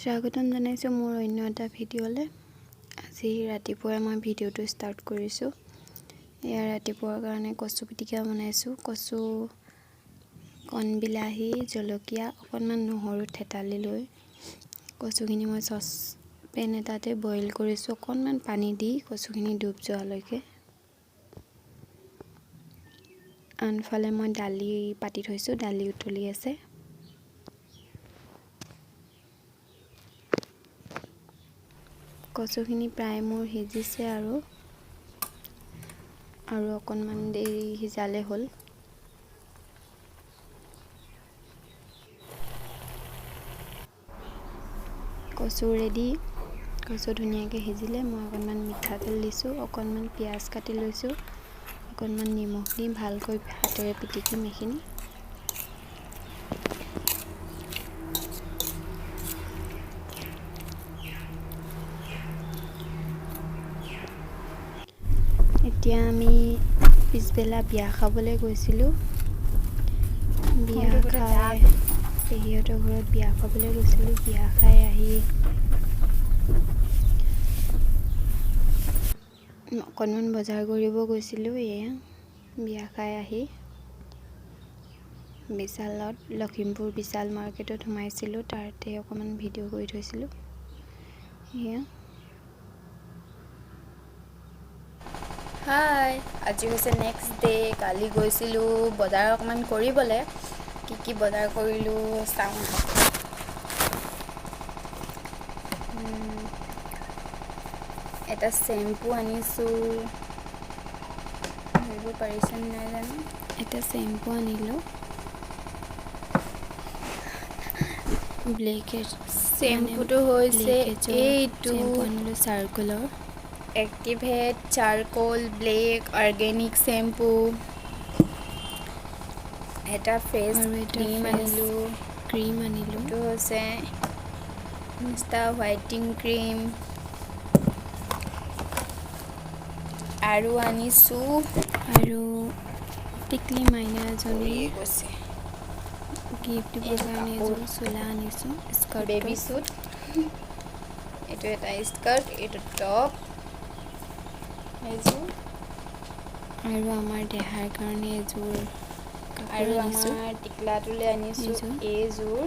স্বাগতম জনাইছো মোৰ অন্য এটা ভিডিঅ'লে। আজি ৰাতিপুৱা মই ভিডিঅ'টো ষ্টাৰ্ট কৰিছো। এয়া ৰাতিপুৱাৰ কাৰণে কচু পিটিকা বনাইছো। কচু, কণ বিলাহী, জলকীয়া, অকণমান নহৰু থেতালি লৈ কচুখিনি মই পেন এটাতে বইল কৰিছো। অকণমান পানী দি কচুখিনি ডুব যোৱালৈকে। আনফালে মই দালি পাতি থৈছো, দালি উতলি আছে। কচুখিনি প্ৰায় মোৰ সিজিছে আৰু অকণমান দেৰি সিজালে হ'ল। কচু ৰেডি। কচু ধুনীয়াকৈ সিজিলে মই অকণমান মিঠাতেল দিছোঁ, অকণমান পিঁয়াজ কাটি লৈছোঁ, অকণমান নিমখ দি ভালকৈ হাতেৰে পিটিকিম এইখিনি। এতিয়া আমি পিছবেলা বিয়া খাবলৈ গৈছিলোঁ। বিয়া খাই পেহীহঁতৰ ঘৰত বিয়া খাবলৈ গৈছিলোঁ। বিয়া খাই আহি অকণমান বজাৰ কৰিব গৈছিলোঁ। এয়া বিয়া খাই আহি বিশালত, লখিমপুৰ বিশাল মাৰ্কেটত সোমাইছিলোঁ। তাতে অকণমান ভিডিঅ' কৰি থৈছিলোঁ। এয়া হাই, আজি হৈছে নেক্সট ডে। কালি গৈছিলোঁ বজাৰ অকণমান কৰিবলৈ। কি বজাৰ কৰিলোঁ চাওঁ। এটা শ্বেম্পু আনিছোঁ, ধৰিব পাৰিছে নাই জানো। এটা শ্বেম্পু আনিলোঁ, শ্বেম্পুটো হৈছে এইটো শ্বেম্পু আনিলোঁ চাৰ্কলৰ। Activate charcoal black organic shampoo. এটা ফেচ আৰু এটা ক্ৰীম ফেচ ক্ৰীম আনিলোঁ। এইটো হৈছে ইনষ্টা হোৱাইটিং ক্ৰীম। আৰু আনিছোঁ আৰু টিকলি মাইনা এজনী গৈছে গিফ্ট দিবৰ কাৰণে এযোৰ চোলা আনিছোঁ, বেবী স্কাৰ্টৰ। চুট। এইটো এটা স্কাৰ্ট, এইটো টপ, এইযোৰ। আৰু আমাৰ দেহাৰ কাৰণে এযোৰ কাপোৰ আৰু আনিছোঁ। আমাৰ টিকলাটোলৈ আনিছোঁ এইযোৰ।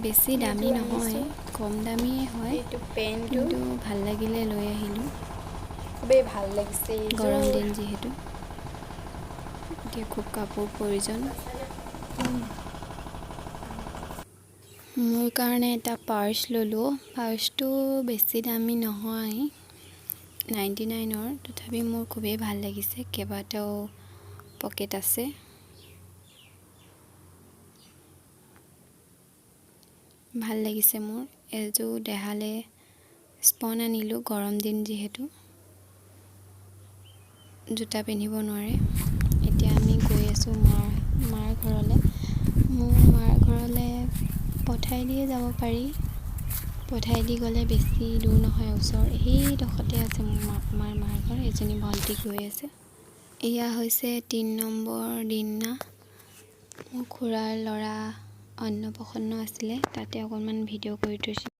বেছি দামী নহয়, কম দামীয়ে হয়, এইটো পেণ্টটো কিন্তু ভাল লাগিলে লৈ আহিলোঁ। খুবেই ভাল লাগিছে গৰম এইযোৰ। দিন যিহেতু এতিয়া খুব কাপোৰ প্ৰয়োজন। মোৰ কাৰণে এটা পাৰ্চ ল'লোঁ। পাৰ্চটো বেছি দামী নহয়, 99ৰ, তথাপি মোৰ খুবেই ভাল লাগিছে। কেইবাটাও পকেট আছে। ভাল লাগিছে মোৰ। এযোৰ দেহালে স্পন আনিলোঁ, গৰম দিন যিহেতু জোতা পিন্ধিব নোৱাৰে। এতিয়া আমি গৈ আছোঁ মাৰ ঘৰলৈ। মোৰ মাৰ ঘৰলৈ পঠাই দিয়ে যাব পাৰি। পঠাই দি গ'লে বেছি দূৰ নহয়, ওচৰ। সেইডোখৰতে আছে আমাৰ মাৰ ঘৰ। এজনী ভণ্টি গৈ আছে। এয়া হৈছে 3 নম্বৰ দিনা। মোৰ খুৰাৰ ল'ৰা অন্নপ্ৰসন্ন আছিলে, তাতে অকণমান ভিডিঅ' কৰি থৈছোঁ।